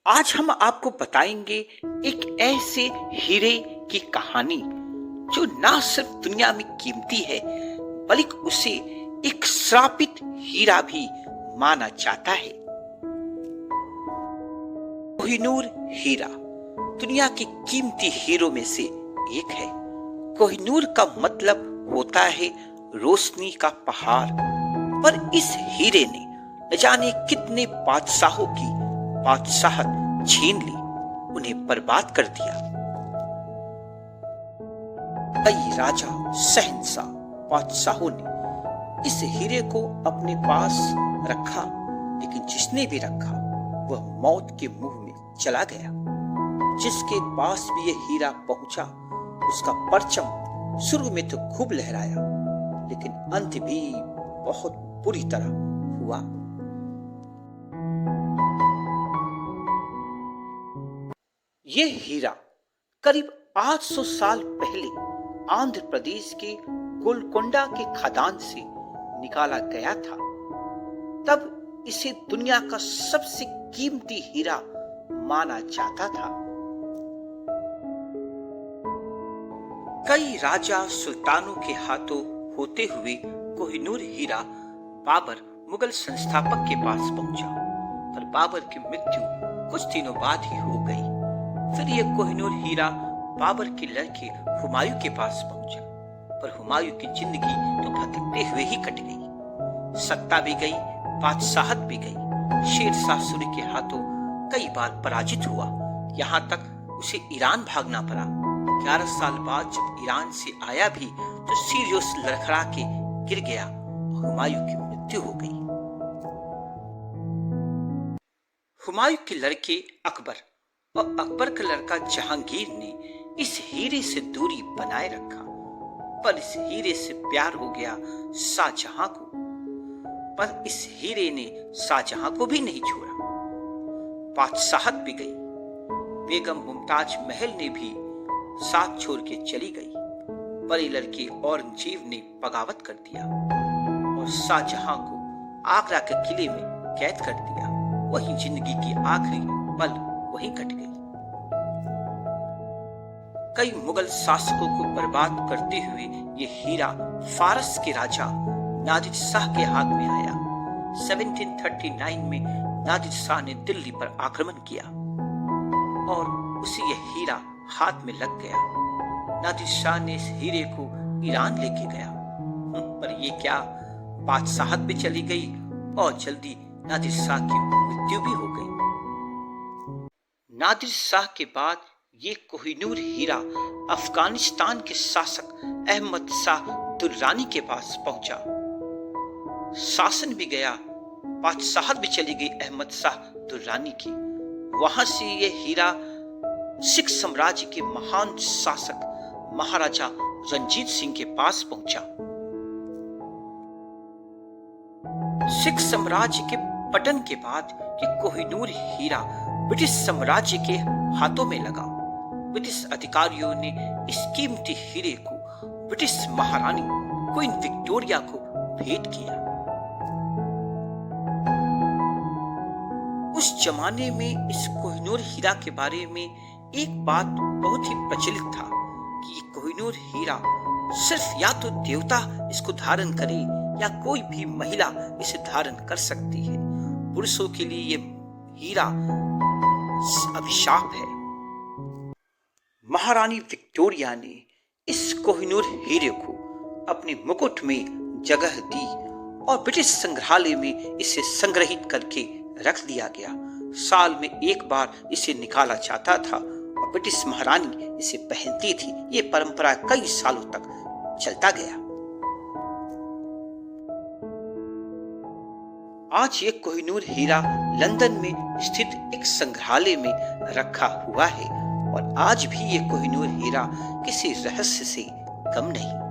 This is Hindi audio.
आज हम आपको बताएंगे एक ऐसे हीरे की कहानी जो ना सिर्फ दुनिया में कीमती है बल्कि उसे एक श्रापित हीरा भी माना जाता है। कोहिनूर हीरा दुनिया के कीमती हीरों में से एक है। कोहिनूर का मतलब होता है रोशनी का पहाड़, पर इस हीरे ने न जाने कितने बादशाहों की बादशाहत छीन ली, उन्हें बर्बाद कर दिया। कई राजा, शहंशाह, बादशाहों ने इस हीरे को अपने पास रखा, लेकिन जिसने भी रखा वह मौत के मुंह में चला गया। जिसके पास भी यह हीरा पहुंचा उसका परचम शुरू में तो खूब लहराया, लेकिन अंत भी बहुत बुरी तरह हुआ। यह हीरा करीब 800 साल पहले आंध्र प्रदेश के गोलकोंडा के खदान से निकाला गया था। तब इसे दुनिया का सबसे कीमती हीरा माना जाता था। कई राजा सुल्तानों के हाथों होते हुए कोहिनूर हीरा बाबर मुगल संस्थापक के पास पहुंचा, पर बाबर की मृत्यु कुछ दिनों बाद ही हो गई। फिर यह कोहिनूर हीरा बाबर के लड़के हुमायूं के पास पहुंचा, पर हुमायूं की जिंदगी तो भटकते हुए ही कट गई। सत्ता भी गई, बादशाहत भी गई। शेर शाह सूरी के हाथों कई बार पराजित हुआ, यहाँ तक उसे ईरान भागना पड़ा। 11 साल बाद जब ईरान से आया भी तो सीरियस लड़खड़ा के गिर गया और हुमायूं की मृत्यु हो गई। हुमायूं के लड़के अकबर और अकबर का लड़का जहांगीर ने इस हीरे से दूरी बनाए रखा, पर इस हीरे से प्यार हो गया शाहजहां को। पर इस हीरे ने शाहजहां को भी नहीं छोड़ा। बादशाहत भी गई। बेगम मुमताज महल ने भी साथ छोड़ के चली गई। बड़े लड़के औरंगजेब ने बगावत कर दिया और शाहजहां को आगरा के किले में कैद कर दिया। वही जिंदगी की आखिरी पल वहीं कट गई। कई मुगल शासकों को बर्बाद करते हुए ये हीरा फारस के राजा नादिर शाह के हाथ में आया। 1739 में नादिर शाह ने दिल्ली पर आक्रमण किया और उसे यह हीरा हाथ में लग गया। नादिर शाह ने इस हीरे को ईरान लेके गया, पर ये क्या, बादशाहत भी चली गई और जल्दी नादिर शाह की मृत्यु भी हो गई। नादिर शाह के बाद ये कोहिनूर हीरा अफगानिस्तान के शासक अहमद शाह दुर्रानी के पास पहुंचा। शासन भी गया, बादशाहत भी चली गई अहमद शाह दुर्रानी की। वहां से ये हीरा सिख साम्राज्य के महान शासक महाराजा रंजीत सिंह के पास पहुंचा। सिख साम्राज्य के पतन के बाद ये कोहिनूर हीरा ब्रिटिश साम्राज्य के हाथों में लगा। ब्रिटिश अधिकारियों ने इस कीमती हीरे को ब्रिटिश महारानी क्वीन विक्टोरिया को भेंट किया। उस जमाने में इस कोहिनूर हीरा के बारे में एक बात बहुत ही प्रचलित था कि ये कोहिनूर हीरा सिर्फ या तो देवता इसको धारण करे या कोई भी महिला इसे धारण कर सकती है। पुरुषों के लिए ये हीरा अभिशाप है। महारानी विक्टोरिया ने इस कोहिनूर हीरे को अपने मुकुट में जगह दी और ब्रिटिश संग्रहालय में इसे संग्रहित करके रख दिया गया। साल में एक बार इसे निकाला जाता था और ब्रिटिश महारानी इसे पहनती थी। ये परंपरा कई सालों तक चलता गया। आज ये कोहिनूर हीरा लंदन में स्थित एक संग्रहालय में रखा हुआ है और आज भी ये कोहिनूर हीरा किसी रहस्य से कम नहीं।